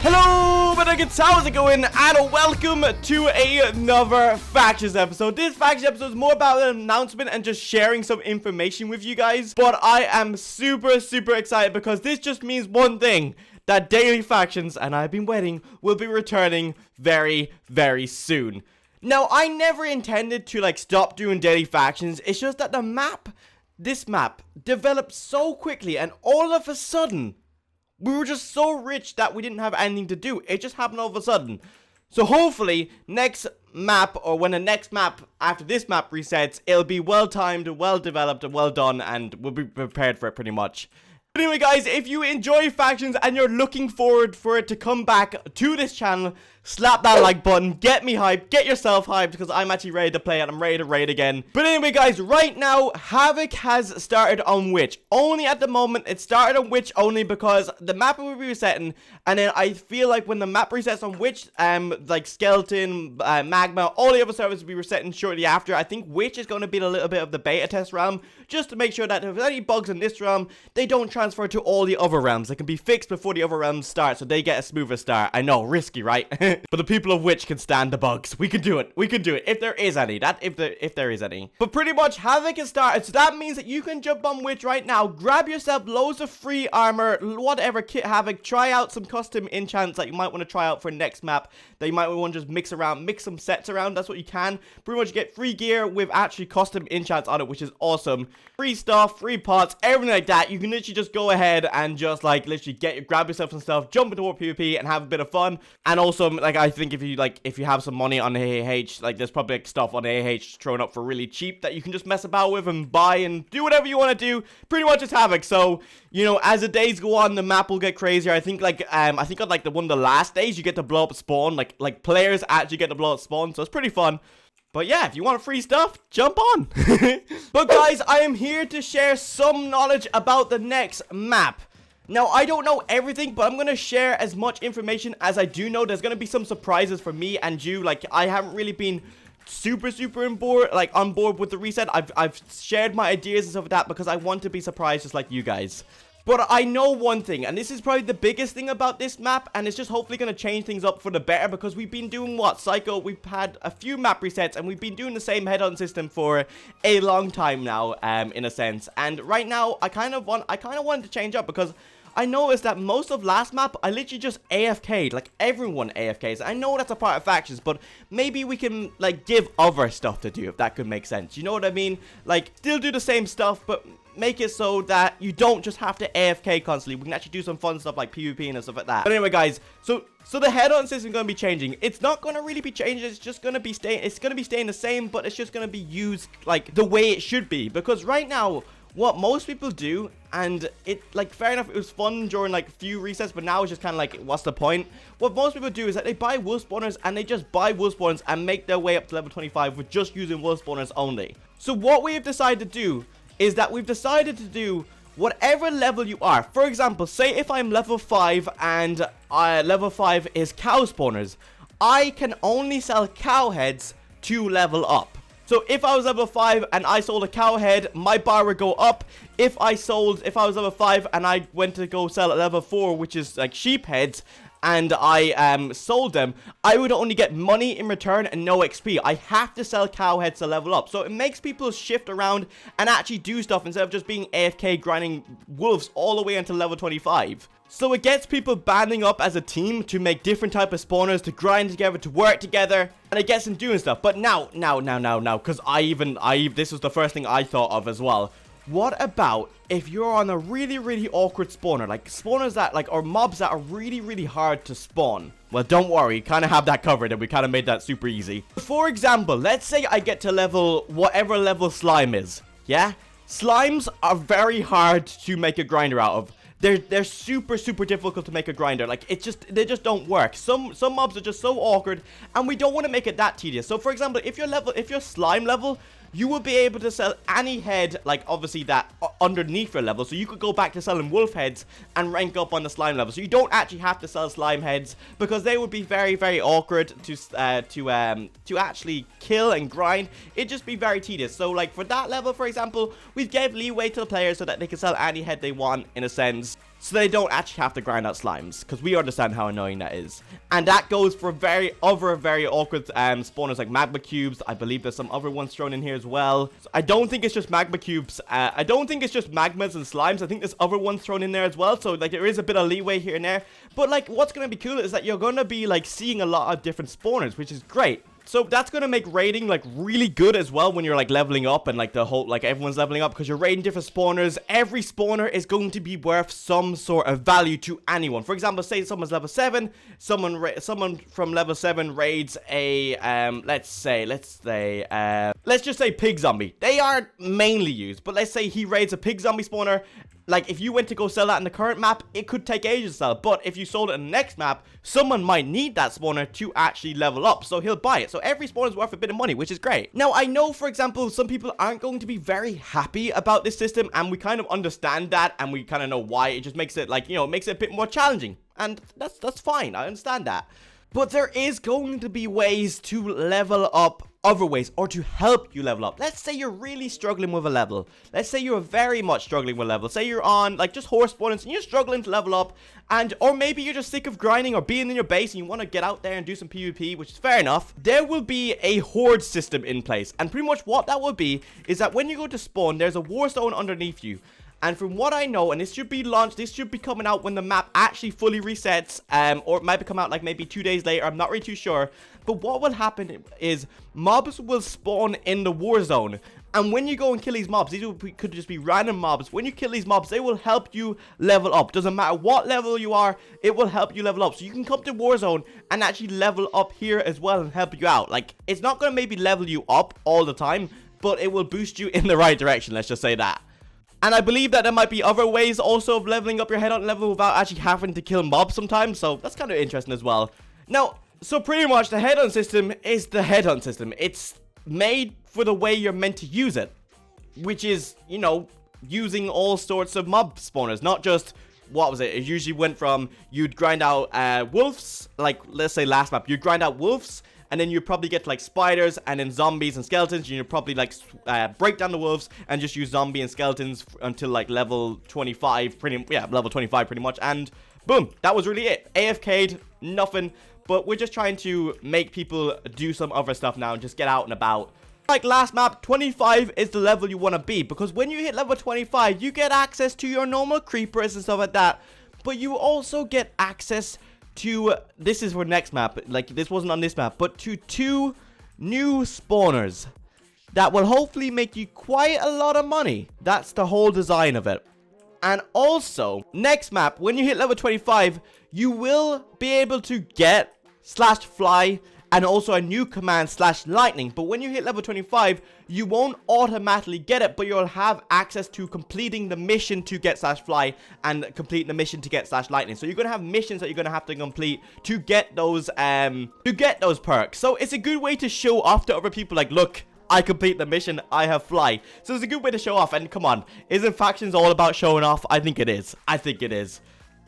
Hello, Nuggets, how's it going? And welcome to another Factions episode. This Factions episode is more about an announcement and just sharing some information with you guys. But I am super excited because this just means one thing. That daily Factions, and I've been waiting, will be returning very soon. Now, I never intended to stop doing daily Factions. It's just that this map, developed so quickly, and all of a sudden, we were just so rich that we didn't have anything to do. It just happened all of a sudden. So hopefully, next map, or when the next map after this map resets, it'll be well-timed, well-developed, and well-done, and we'll be prepared for it pretty much. But anyway, guys, if you enjoy Factions and you're looking forward for it to come back to this channel, slap that like button, get me hyped, get yourself hyped, because I'm actually ready to play and I'm ready to raid again. But anyway, guys, right now, HAVOC has started on Witch. Only at the moment, it started on Witch only because the map will be resetting, and then I feel like when the map resets on Witch, like Skeleton, Magma, all the other servers will be resetting shortly after. I think Witch is going to be a little bit of the beta test realm, just to make sure that if there's any bugs in this realm, they don't transfer to all the other realms. They can be fixed before the other realms start, so they get a smoother start. I know, risky, right? But the people of Witch can stand the bugs. We can do it. We can do it. If there is any. If there is any. But pretty much, HAVOC has started, so that means that you can jump on Witch right now, grab yourself loads of free armor, whatever, kit HAVOC, try out some custom enchants that you might want to try out for next map, that you might want to just mix some sets around. That's what you can. Pretty much get free gear with actually custom enchants on it, which is awesome. Free stuff, free pots, everything like that. You can literally just go ahead and just literally grab yourself some stuff, jump into War PvP and have a bit of fun. And also, I think if you have some money on AH, there's probably stuff on AH thrown up for really cheap that you can just mess about with and buy and do whatever you want to do. Pretty much it's HAVOC. So, you know, as the days go on, the map will get crazier. I think on the one of the last days, you get to blow up spawn. Like players actually get to blow up spawn, so it's pretty fun. But yeah, if you want free stuff, jump on. But guys, I am here to share some knowledge about the next map. Now, I don't know everything, but I'm going to share as much information as I do know. There's going to be some surprises for me and you. I haven't really been super on board with the reset. I've shared my ideas and stuff like that because I want to be surprised just like you guys. But I know one thing, and this is probably the biggest thing about this map, and it's just hopefully going to change things up for the better, because we've been doing Psycho, we've had a few map resets, and we've been doing the same head-on system for a long time now, in a sense. And right now, I kind of wanted to change up, because I noticed that most of last map, I literally just AFK'd, everyone AFKs. I know that's a part of Factions, but maybe we can, give other stuff to do, if that could make sense. You know what I mean? Still do the same stuff, but make it so that you don't just have to AFK constantly. We can actually do some fun stuff like PvP and stuff like that. But anyway, guys, so the head-on system is going to be changing. It's not going to really be changing. It's just going to be staying the same, but it's just going to be used the way it should be. Because right now, what most people do, and it fair enough, it was fun during a few resets, but now it's just kind of what's the point? What most people do is that they buy wolf spawners, and they just buy wolf spawners and make their way up to level 25 with just using wolf spawners only. So what we have decided to do is that we've decided to do whatever level you are. For example, say if I'm level 5 and level 5 is cow spawners, I can only sell cow heads to level up. So if I was level 5 and I sold a cow head, my bar would go up. If I was level 5 and I went to go sell at level 4, which is sheep heads, and I sold them, I would only get money in return and no XP. I have to sell cow heads to level up. So it makes people shift around and actually do stuff instead of just being AFK grinding wolves all the way until level 25. So it gets people banding up as a team to make different type of spawners, to grind together, to work together, and it gets them doing stuff. But now, because this was the first thing I thought of as well. What about if you're on a really awkward spawner, spawners that or mobs that are really hard to spawn? Well, don't worry, kind of have that covered, and we kind of made that super easy. For example, let's say I get to level whatever level slime is. Yeah, slimes are very hard to make a grinder out of. They're super difficult to make a grinder. They just don't work. Some mobs are just so awkward, and we don't want to make it that tedious. So for example, if you're slime level, you will be able to sell any head, obviously that underneath your level. So you could go back to selling wolf heads and rank up on the slime level. So you don't actually have to sell slime heads because they would be very, very awkward to actually kill and grind. It'd just be very tedious. So like for that level, for example, we've gave leeway to the players so that they can sell any head they want in a sense. So they don't actually have to grind out slimes, because we understand how annoying that is. And that goes for very awkward spawners like magma cubes. I believe there's some other ones thrown in here as well. So I don't think it's just magma cubes. I don't think it's just magmas and slimes. I think there's other ones thrown in there as well. So like there is a bit of leeway here and there. But like what's going to be cool is that you're going to be like seeing a lot of different spawners, which is great. So that's going to make raiding like really good as well when you're like leveling up and like the whole like everyone's leveling up because you're raiding different spawners. Every spawner is going to be worth some sort of value to anyone. For example, say someone's level 7, someone from level 7 raids a let's just say pig zombie. They aren't mainly used, but let's say he raids a pig zombie spawner. Like, if you went to go sell that in the current map, it could take ages to sell. But if you sold it in the next map, someone might need that spawner to actually level up. So he'll buy it. So every spawner is worth a bit of money, which is great. Now, I know, for example, some people aren't going to be very happy about this system. And we kind of understand that. And we kind of know why. It just makes it, like, you know, makes it a bit more challenging. And that's fine. I understand that. But there is going to be ways to level up other ways, or to help you level up. Let's say you're really struggling with a level. Let's say you're very much struggling with a level. Say you're on like just horse spawners and you're struggling to level up, or maybe you're just sick of grinding or being in your base and you want to get out there and do some PvP, which is fair enough. There will be a horde system in place, and pretty much what that will be is that when you go to spawn, there's a war zone underneath you. And from what I know, and this should be launched, this should be coming out when the map actually fully resets, or it might come out like maybe 2 days later, I'm not really too sure. But what will happen is mobs will spawn in the war zone. And when you go and kill these mobs, could just be random mobs. When you kill these mobs, they will help you level up. Doesn't matter what level you are, it will help you level up. So you can come to Warzone and actually level up here as well and help you out. Like, it's not going to maybe level you up all the time, but it will boost you in the right direction, let's just say that. And I believe that there might be other ways also of leveling up your headhunt level without actually having to kill mobs sometimes. So that's kind of interesting as well. Now, so pretty much the headhunt system is the headhunt system. It's made for the way you're meant to use it, which is, you know, using all sorts of mob spawners, not just, what was it? It usually went from you'd grind out wolves, like let's say last map, you'd grind out wolves, and then you'd probably get to, like, spiders and then zombies and skeletons. And you'd probably like break down the wolves and just use zombie and skeletons until like level 25, level 25 pretty much. And boom, that was really it. AFK'd, nothing. But we're just trying to make people do some other stuff now and just get out and about. Like last map, 25 is the level you want to be, because when you hit level 25, you get access to your normal creepers and stuff like that. But you also get access to, this is for next map, like this wasn't on this map, but to 2 new spawners that will hopefully make you quite a lot of money. That's the whole design of it. And also, next map, when you hit level 25, you will be able to get /fly and also a new command /lightning. But when you hit level 25, you won't automatically get it, but you'll have access to completing the mission to get /fly and completing the mission to get /lightning. So you're gonna have missions that you're gonna have to complete to get those perks. So it's a good way to show off to other people, like, look, I complete the mission, I have fly. So it's a good way to show off. And come on, isn't factions all about showing off? I think it is.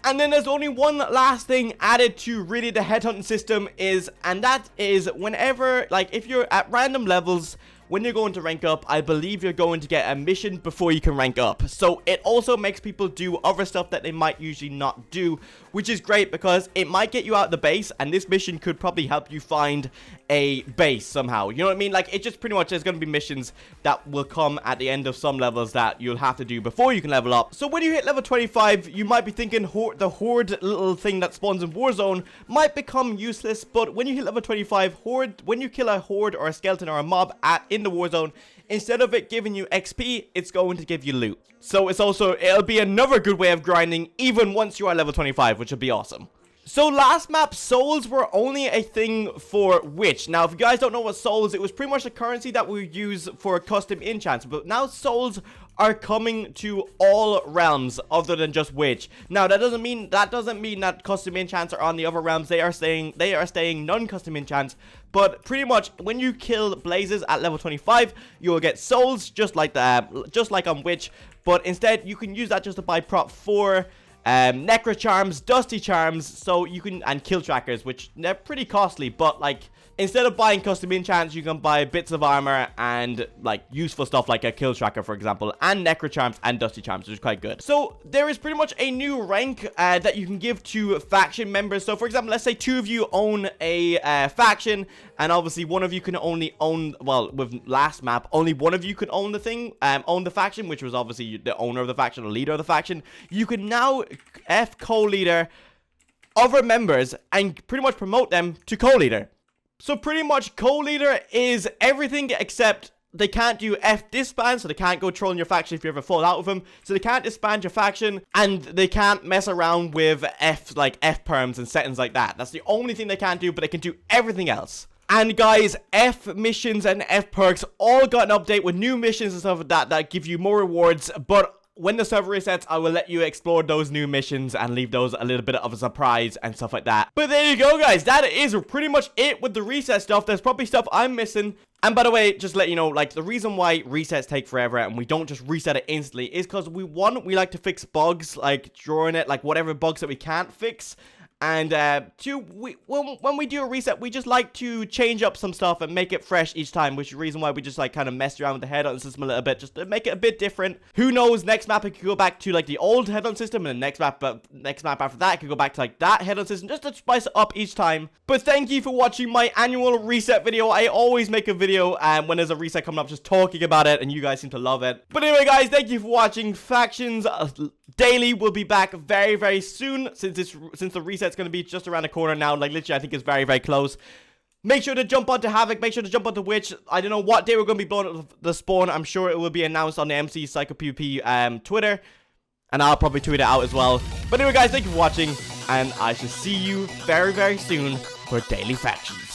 And then there's only one last thing added to really the headhunting system and that is whenever, like, if you're at random levels, when you're going to rank up, I believe you're going to get a mission before you can rank up. So it also makes people do other stuff that they might usually not do, which is great because it might get you out of the base, and this mission could probably help you find a base somehow. You know what I mean? Like, it just pretty much, there's going to be missions that will come at the end of some levels that you'll have to do before you can level up. So when you hit level 25, you might be thinking the horde little thing that spawns in Warzone might become useless, but when you hit level 25, when you kill a horde or a skeleton or a mob in the Warzone, instead of it giving you XP, it's going to give you loot. So it'll be another good way of grinding even once you are level 25, which would be awesome. So last map, souls were only a thing for Witch. Now, if you guys don't know what souls, it was pretty much the currency that we use for custom enchants. But now souls are coming to all realms other than just Witch. Now, that doesn't mean that custom enchants are on the other realms. They are staying non-custom enchants. But pretty much, when you kill blazes at level 25, you will get souls just like on Witch. But instead, you can use that just to buy prop 4. Necro charms, dusty charms, so you can, and kill trackers, which they're pretty costly, but like, instead of buying custom enchants, you can buy bits of armor and like useful stuff like a kill tracker, for example, and necro charms and dusty charms, which is quite good. So there is pretty much a new rank that you can give to faction members. So for example, let's say 2 of you own a faction, and obviously one of you can only own, well, with last map, only one of you could own the thing, own the faction, which was obviously the owner of the faction or leader of the faction. You can now F co-leader other members and pretty much promote them to co-leader. So pretty much co-leader is everything except they can't do F disband, so they can't go trolling your faction if you ever fall out with them. So they can't disband your faction, and they can't mess around with F perms and settings like that. That's the only thing they can't do, but they can do everything else. And guys, F missions and F perks all got an update with new missions and stuff like that give you more rewards, but when the server resets, I will let you explore those new missions and leave those a little bit of a surprise and stuff like that. But there you go, guys. That is pretty much it with the reset stuff. There's probably stuff I'm missing. And by the way, just to let you know, like, the reason why resets take forever and we don't just reset it instantly is because we like to fix bugs, like drawing it, like whatever bugs that we can't fix. And when we do a reset, we just like to change up some stuff and make it fresh each time, which is the reason why we just like kind of messed around with the head-on system a little bit, just to make it a bit different. Who knows, next map it could go back to like the old head-on system, and the next map after that it could go back to like that head-on system, just to spice it up each time. But thank you for watching my annual reset video. I always make a video when there's a reset coming up, just talking about it, and you guys seem to love it. But anyway, guys, thank you for watching. Factions Daily will be back very, very soon, since the reset's going to be just around the corner now. Like, literally, I think it's very, very close. Make sure to jump onto HAVOC. Make sure to jump onto Witch. I don't know what day we're going to be blowing up the spawn. I'm sure it will be announced on the MC Psycho PvP Twitter. And I'll probably tweet it out as well. But anyway, guys, thank you for watching. And I shall see you very, very soon for Daily Factions.